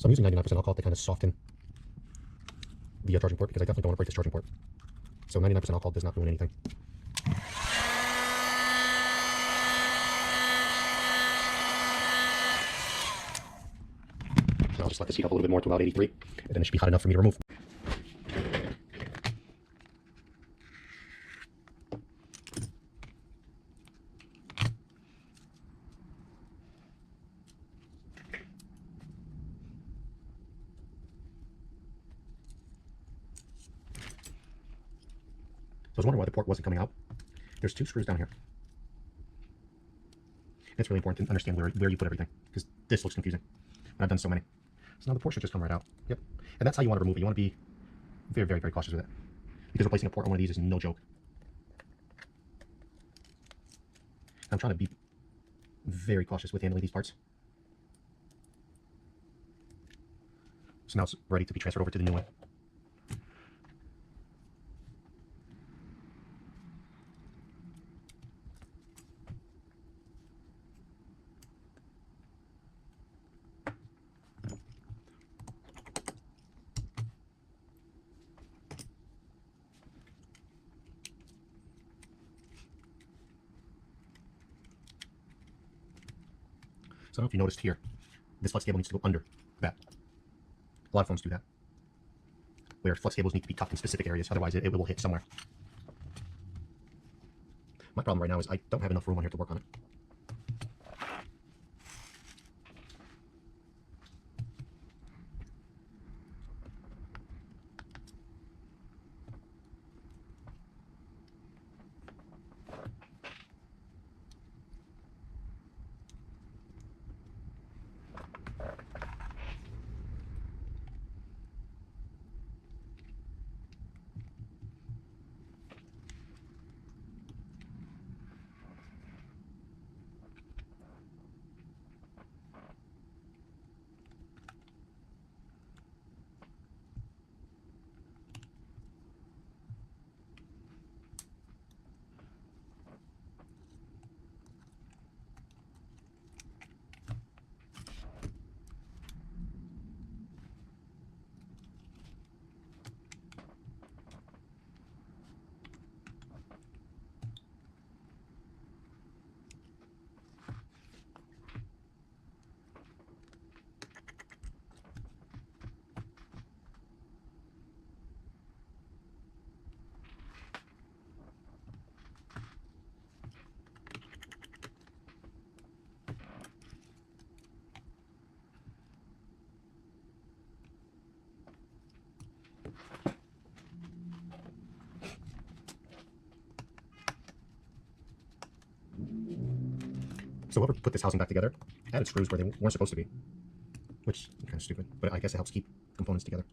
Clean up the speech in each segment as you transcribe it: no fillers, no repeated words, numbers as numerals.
So I'm using 99% alcohol to kind of soften the charging port because I definitely don't want to break this charging port. So 99% alcohol does not ruin anything. I'll just let this heat up a little bit more to about 83, and then it should be hot enough for me to remove. So I was wondering why the port wasn't coming out. There's 2 screws down here. And it's really important to understand where you put everything, because this looks confusing. And I've done so many. So now the port should just come right out. Yep. And that's how you want to remove it. You want to be very, very, very cautious with it. Because replacing a port on one of these is no joke. I'm trying to be very cautious with handling these parts. So now it's ready to be transferred over to the new one. So I don't know if you noticed here, this flex cable needs to go under that. A lot of phones do that, where flex cables need to be tucked in specific areas, otherwise it will hit somewhere. My problem right now is I don't have enough room on here to work on it. So whoever put this housing back together added screws where they weren't supposed to be, which is kind of stupid, but I guess it helps keep components together.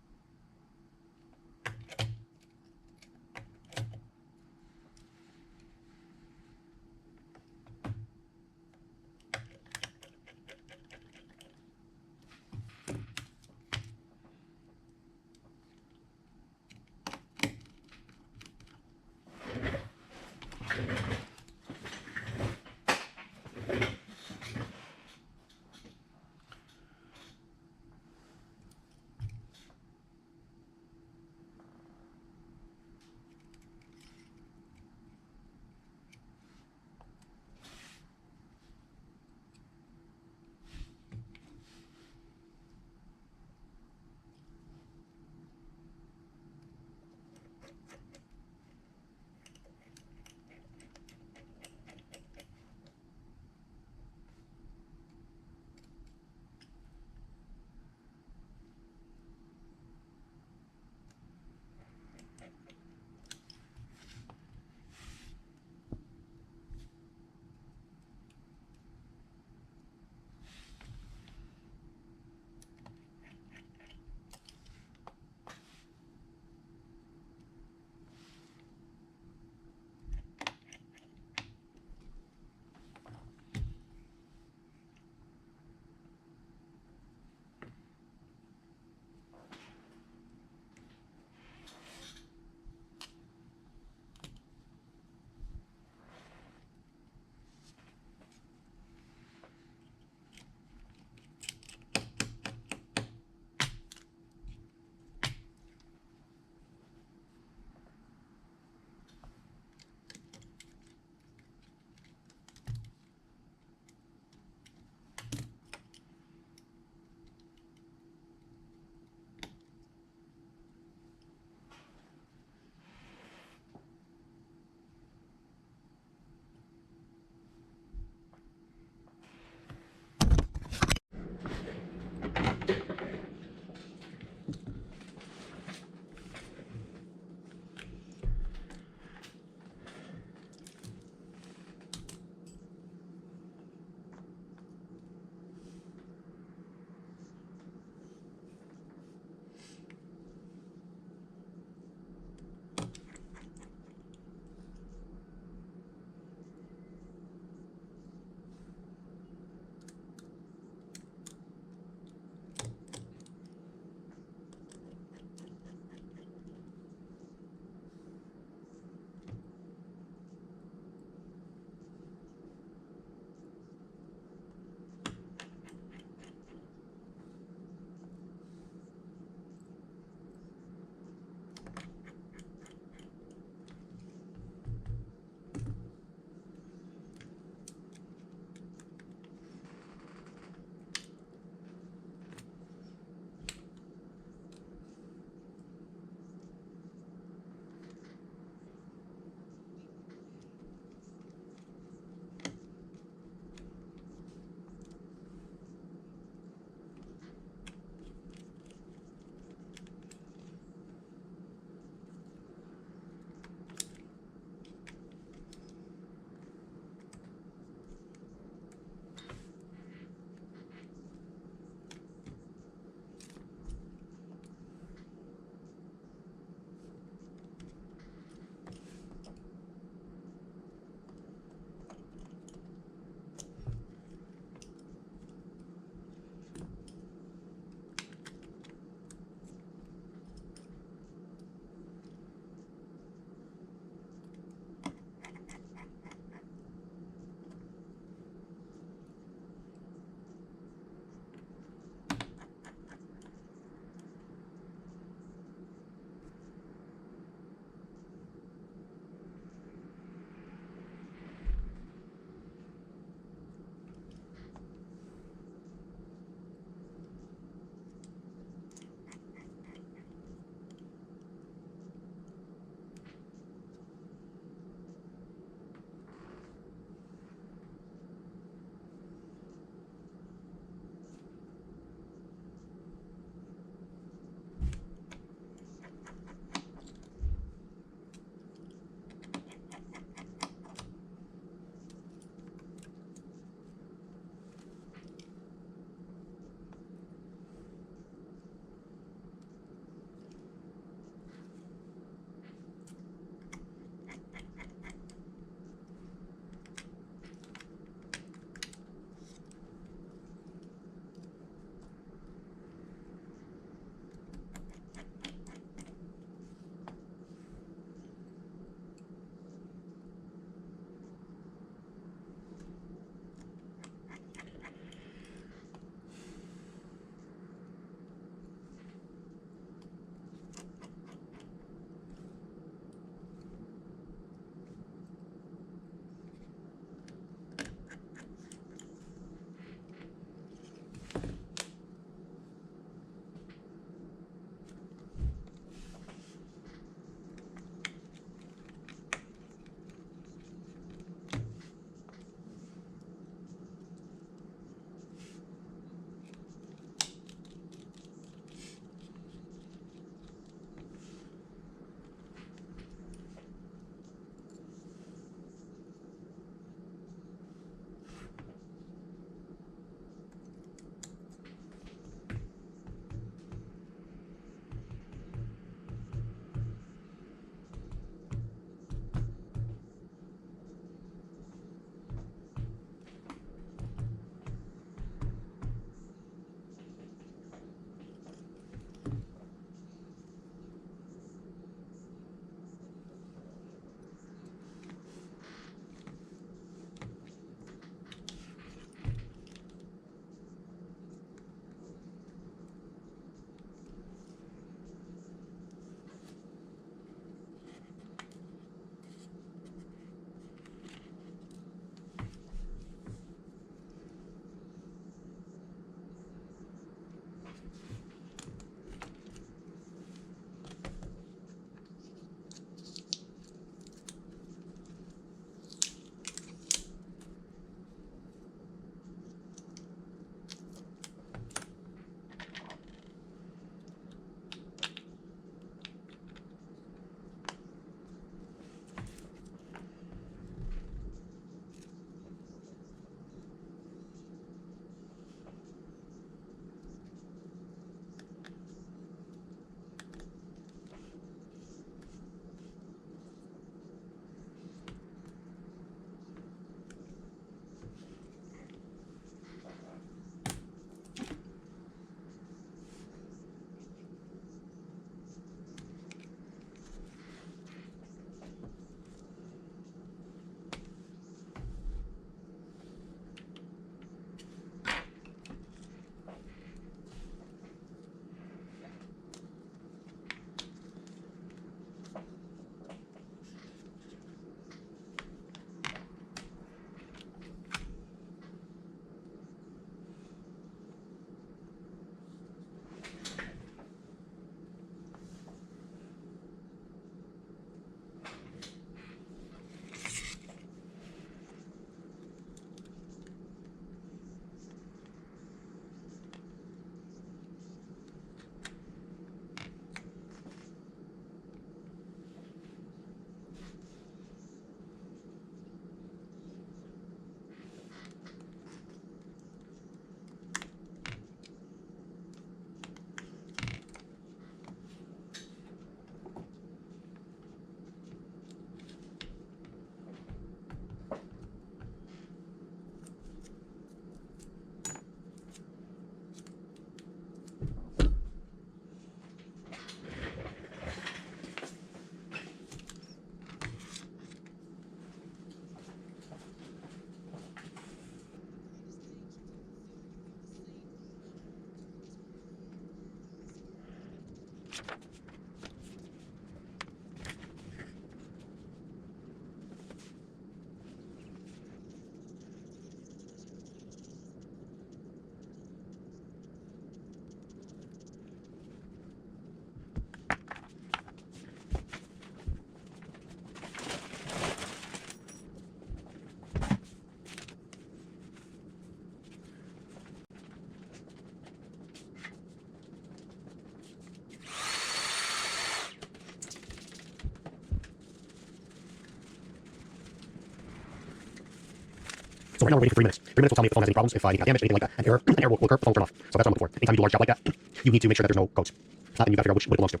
So right now we're waiting for 3 minutes. 3 minutes will tell me if the phone has any problems, if I need damage, anything like that. An error, an error will occur, the phone will turn off. So that's what I'm looking for. Anytime you do a large job like that, you need to make sure that there's no codes. And you got to figure out what it belongs to.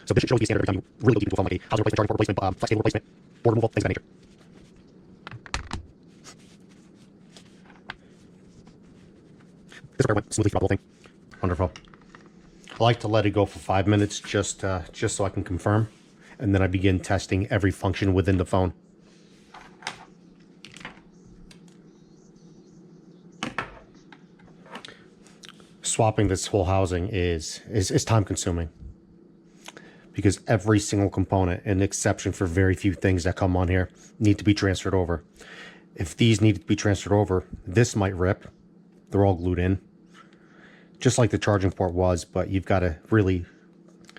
So this should show you the standard every time you really go deep into a phone, like a housing replacement, charging port replacement, flex cable replacement, board removal, things of that nature. This repair went smoothly throughout the whole thing. Wonderful. I like to let it go for 5 minutes just so I can confirm, and then I begin testing every function within the phone. Swapping this whole housing is time consuming because every single component, an exception for very few things that come on here, need to be transferred over. If these need to be transferred over, this might rip. They're all glued in, just like the charging port was, but you've got to really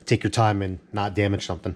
take your time and not damage something.